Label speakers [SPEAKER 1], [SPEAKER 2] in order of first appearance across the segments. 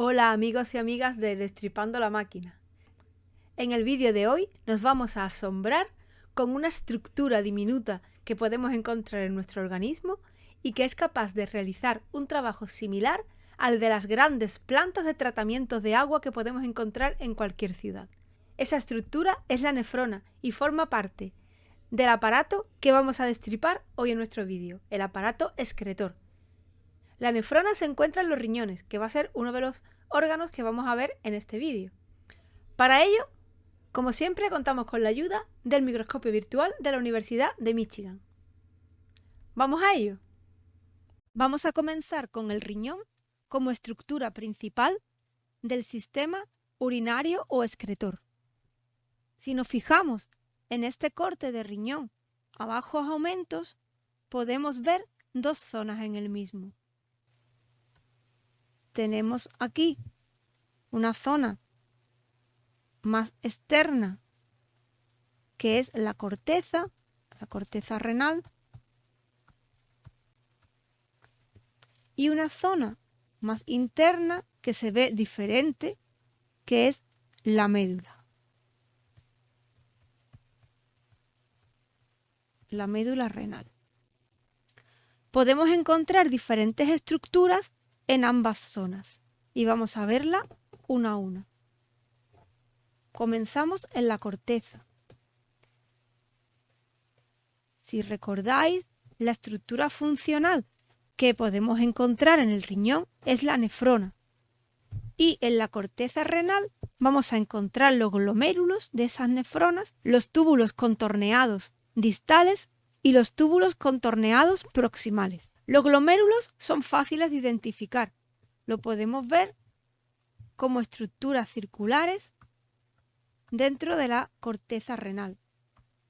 [SPEAKER 1] Hola amigos y amigas de Destripando la Máquina. En el vídeo de hoy nos vamos a asombrar con una estructura diminuta que podemos encontrar en nuestro organismo y que es capaz de realizar un trabajo similar al de las grandes plantas de tratamiento de agua que podemos encontrar en cualquier ciudad. Esa estructura es la nefrona y forma parte del aparato que vamos a destripar hoy en nuestro vídeo, el aparato excretor. La nefrona se encuentra en los riñones, que va a ser uno de los órganos que vamos a ver en este vídeo. Para ello, como siempre, contamos con la ayuda del microscopio virtual de la Universidad de Michigan. ¿Vamos a ello? Vamos a comenzar con el riñón como estructura principal del sistema urinario o excretor. Si nos fijamos en este corte de riñón a bajos aumentos, podemos ver dos zonas en el mismo. Tenemos aquí una zona más externa, que es la corteza renal, y una zona más interna que se ve diferente, que es la médula renal. Podemos encontrar diferentes estructuras en ambas zonas y vamos a verla una a una. Comenzamos en la corteza. Si recordáis, la estructura funcional que podemos encontrar en el riñón es la nefrona. Y en la corteza renal vamos a encontrar los glomérulos de esas nefronas, los túbulos contorneados distales y los túbulos contorneados proximales. Los glomérulos son fáciles de identificar. Lo podemos ver como estructuras circulares dentro de la corteza renal.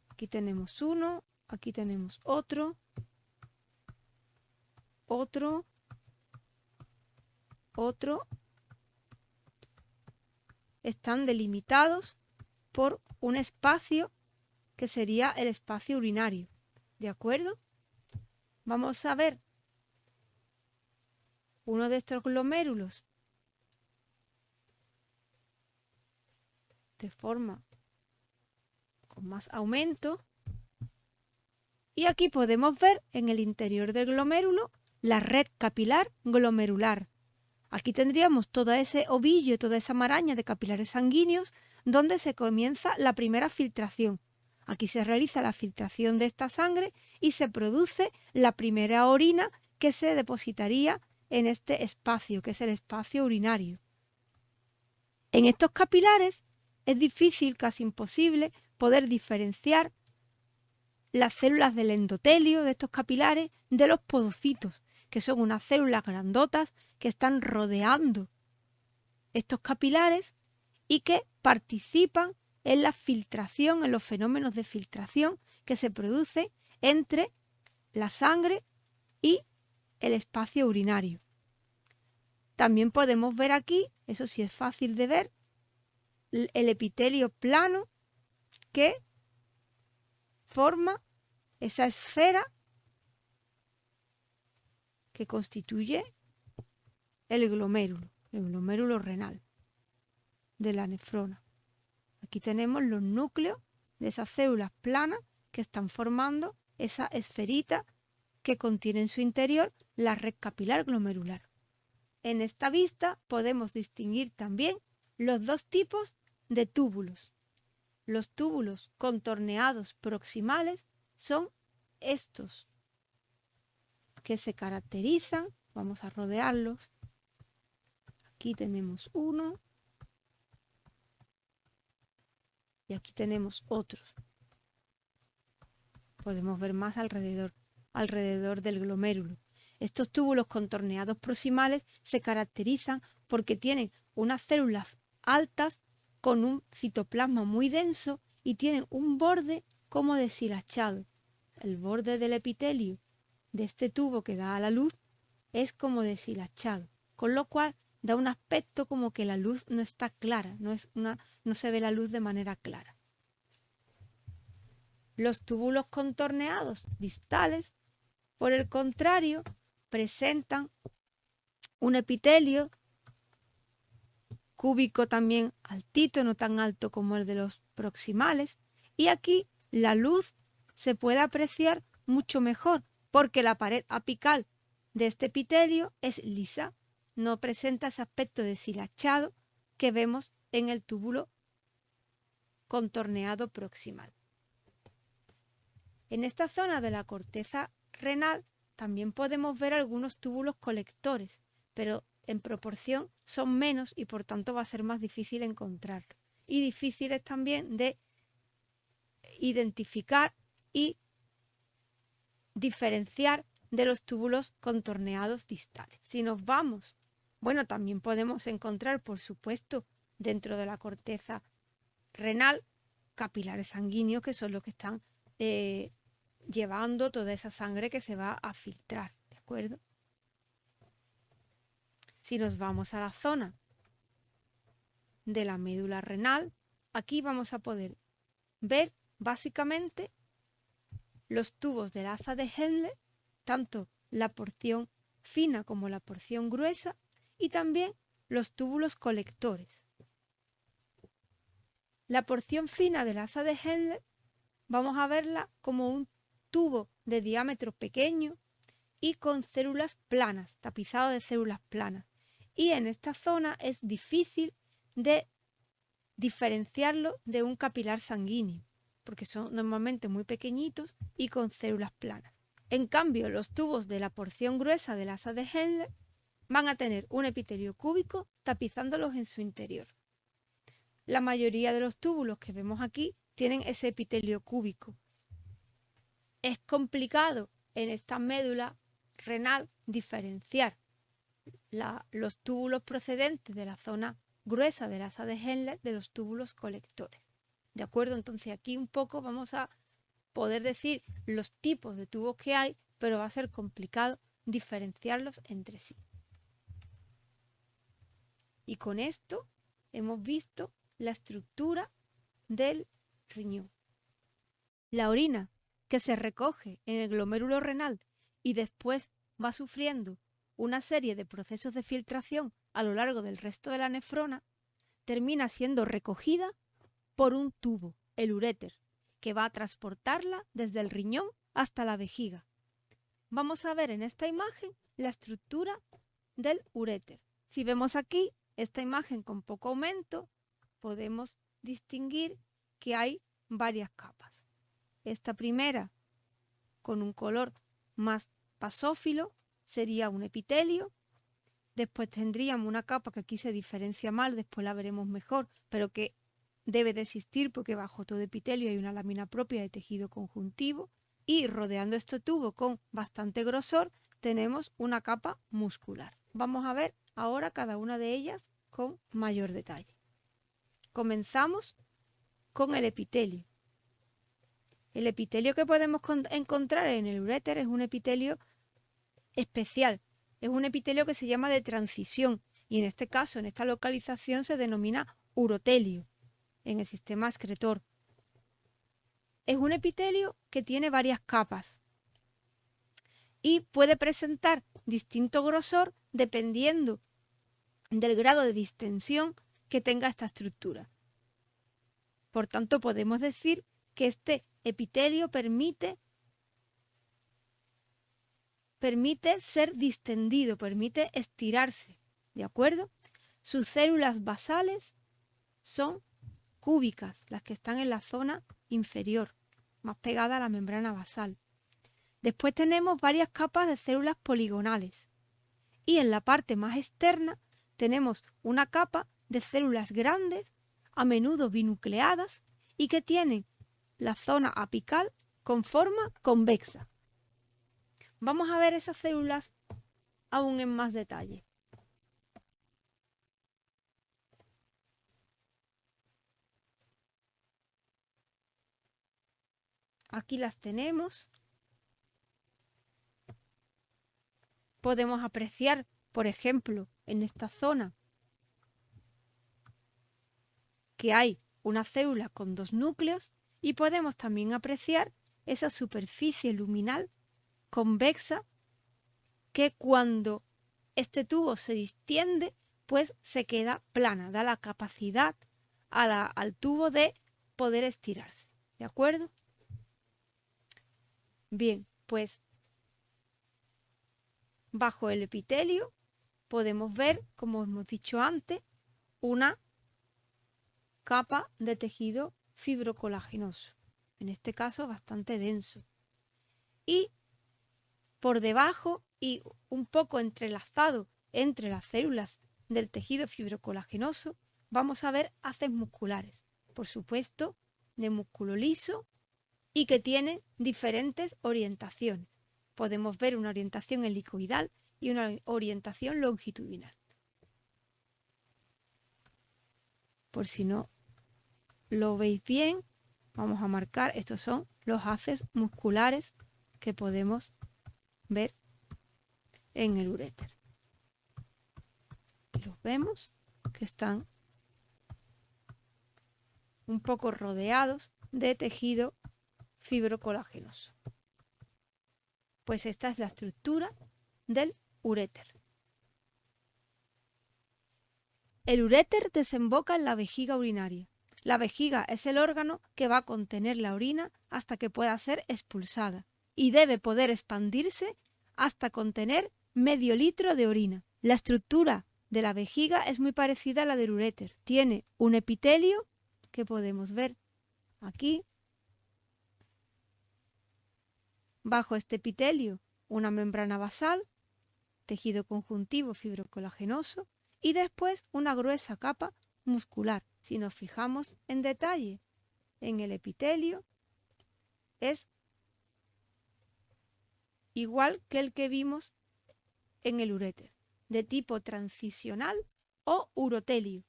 [SPEAKER 1] Aquí tenemos uno, aquí tenemos otro, otro. Están delimitados por un espacio que sería el espacio urinario. ¿De acuerdo? Vamos a ver uno de estos glomérulos de forma con más aumento. Y aquí podemos ver en el interior del glomérulo la red capilar glomerular. Aquí tendríamos todo ese ovillo, toda esa maraña de capilares sanguíneos donde se comienza la primera filtración. Aquí se realiza la filtración de esta sangre y se produce la primera orina que se depositaría en este espacio, que es el espacio urinario. En estos capilares es difícil, casi imposible, poder diferenciar las células del endotelio de estos capilares de los podocitos, que son unas células grandotas que están rodeando estos capilares y que participan en la filtración, en los fenómenos de filtración que se produce entre la sangre y el espacio urinario. También podemos ver aquí, eso sí es fácil de ver, el epitelio plano que forma esa esfera que constituye el glomérulo renal de la nefrona. Aquí tenemos los núcleos de esas células planas que están formando esa esferita que contiene en su interior la red capilar glomerular. En esta vista podemos distinguir también los dos tipos de túbulos. Los túbulos contorneados proximales son estos, que se caracterizan, vamos a rodearlos. Aquí tenemos uno y aquí tenemos otros. Podemos ver más alrededor del glomérulo. Estos túbulos contorneados proximales se caracterizan porque tienen unas células altas con un citoplasma muy denso y tienen un borde como deshilachado. El borde del epitelio de este tubo que da a la luz es como deshilachado, con lo cual da un aspecto como que la luz no está clara, no se ve la luz de manera clara. Los túbulos contorneados distales, por el contrario, presentan un epitelio cúbico también altito, no tan alto como el de los proximales. Y aquí la luz se puede apreciar mucho mejor porque la pared apical de este epitelio es lisa, no presenta ese aspecto deshilachado que vemos en el túbulo contorneado proximal. En esta zona de la corteza renal también podemos ver algunos túbulos colectores, pero en proporción son menos y por tanto va a ser más difícil encontrarlos. Y difíciles también de identificar y diferenciar de los túbulos contorneados distales. Si nos vamos, bueno, también podemos encontrar, por supuesto, dentro de la corteza renal, capilares sanguíneos, que son los que están llevando toda esa sangre que se va a filtrar, ¿de acuerdo? Si nos vamos a la zona de la médula renal, aquí vamos a poder ver básicamente los tubos del asa de Henle, tanto la porción fina como la porción gruesa, y también los túbulos colectores. La porción fina del asa de Henle vamos a verla como un tubo de diámetro pequeño y con células planas, tapizado de células planas. Y en esta zona es difícil de diferenciarlo de un capilar sanguíneo, porque son normalmente muy pequeñitos y con células planas. En cambio, los tubos de la porción gruesa del asa de Henle van a tener un epitelio cúbico tapizándolos en su interior. La mayoría de los túbulos que vemos aquí tienen ese epitelio cúbico. Es complicado en esta médula renal diferenciar los túbulos procedentes de la zona gruesa del asa de Henle de los túbulos colectores. ¿De acuerdo? Entonces aquí un poco vamos a poder decir los tipos de tubos que hay, pero va a ser complicado diferenciarlos entre sí. Y con esto hemos visto la estructura del riñón. La orina que se recoge en el glomérulo renal y después va sufriendo una serie de procesos de filtración a lo largo del resto de la nefrona, termina siendo recogida por un tubo, el uréter, que va a transportarla desde el riñón hasta la vejiga. Vamos a ver en esta imagen la estructura del uréter. Si vemos aquí esta imagen con poco aumento, podemos distinguir que hay varias capas. Esta primera, con un color más pasófilo, sería un epitelio. Después tendríamos una capa que aquí se diferencia mal, después la veremos mejor, pero que debe de existir porque bajo todo epitelio hay una lámina propia de tejido conjuntivo. Y rodeando este tubo con bastante grosor tenemos una capa muscular. Vamos a ver ahora cada una de ellas con mayor detalle. Comenzamos con el epitelio. El epitelio que podemos encontrar en el uréter es un epitelio especial. Es un epitelio que se llama de transición y en este caso, en esta localización, se denomina urotelio en el sistema excretor. Es un epitelio que tiene varias capas y puede presentar distinto grosor dependiendo del grado de distensión que tenga esta estructura. Por tanto, podemos decir que este epitelio permite ser distendido, permite estirarse, ¿de acuerdo? Sus células basales son cúbicas, las que están en la zona inferior, más pegada a la membrana basal. Después tenemos varias capas de células poligonales y en la parte más externa tenemos una capa de células grandes, a menudo binucleadas y que tienen la zona apical con forma convexa. Vamos a ver esas células aún en más detalle. Aquí las tenemos. Podemos apreciar, por ejemplo, en esta zona que hay una célula con dos núcleos y podemos también apreciar esa superficie luminal convexa que cuando este tubo se distiende pues se queda plana, da la capacidad al tubo de poder estirarse, ¿de acuerdo? Bien, pues bajo el epitelio podemos ver, como hemos dicho antes, una capa de tejido fibrocolagenoso, en este caso bastante denso. Y por debajo y un poco entrelazado entre las células del tejido fibrocolagenoso, vamos a ver haces musculares, por supuesto, de músculo liso y que tienen diferentes orientaciones. Podemos ver una orientación helicoidal y una orientación longitudinal. Por si no lo veis bien, vamos a marcar, estos son los haces musculares que podemos ver en el uréter. Los vemos que están un poco rodeados de tejido fibrocolagenoso. Pues esta es la estructura del uréter. El uréter desemboca en la vejiga urinaria. La vejiga es el órgano que va a contener la orina hasta que pueda ser expulsada y debe poder expandirse hasta contener medio litro de orina. La estructura de la vejiga es muy parecida a la del uréter. Tiene un epitelio que podemos ver aquí. Bajo este epitelio, una membrana basal, tejido conjuntivo fibrocolagenoso y después una gruesa capa muscular. Si nos fijamos en detalle en el epitelio, es igual que el que vimos en el uréter, de tipo transicional o urotelio.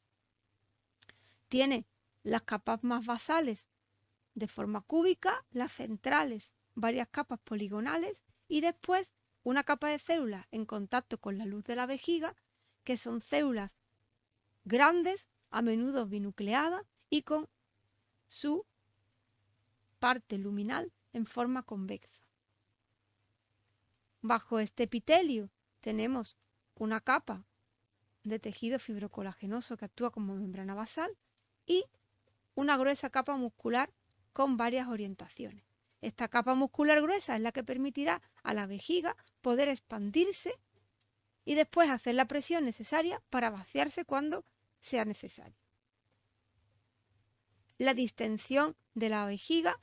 [SPEAKER 1] Tiene las capas más basales de forma cúbica, las centrales, varias capas poligonales y después una capa de células en contacto con la luz de la vejiga, que son células grandes, a menudo binucleadas y con su parte luminal en forma convexa. Bajo este epitelio tenemos una capa de tejido fibrocolagenoso que actúa como membrana basal y una gruesa capa muscular con varias orientaciones. Esta capa muscular gruesa es la que permitirá a la vejiga poder expandirse y después hacer la presión necesaria para vaciarse cuando sea necesario. La distensión de la vejiga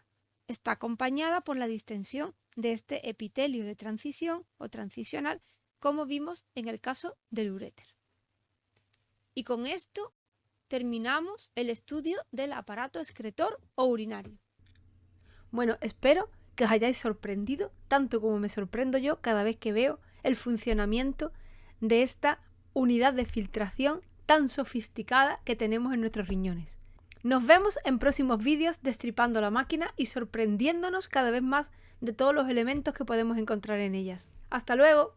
[SPEAKER 1] está acompañada por la distensión de este epitelio de transición o transicional, como vimos en el caso del uréter. Y con esto terminamos el estudio del aparato excretor o urinario. Bueno, espero que os hayáis sorprendido tanto como me sorprendo yo cada vez que veo el funcionamiento de esta unidad de filtración tan sofisticada que tenemos en nuestros riñones. Nos vemos en próximos vídeos destripando la máquina y sorprendiéndonos cada vez más de todos los elementos que podemos encontrar en ellas. ¡Hasta luego!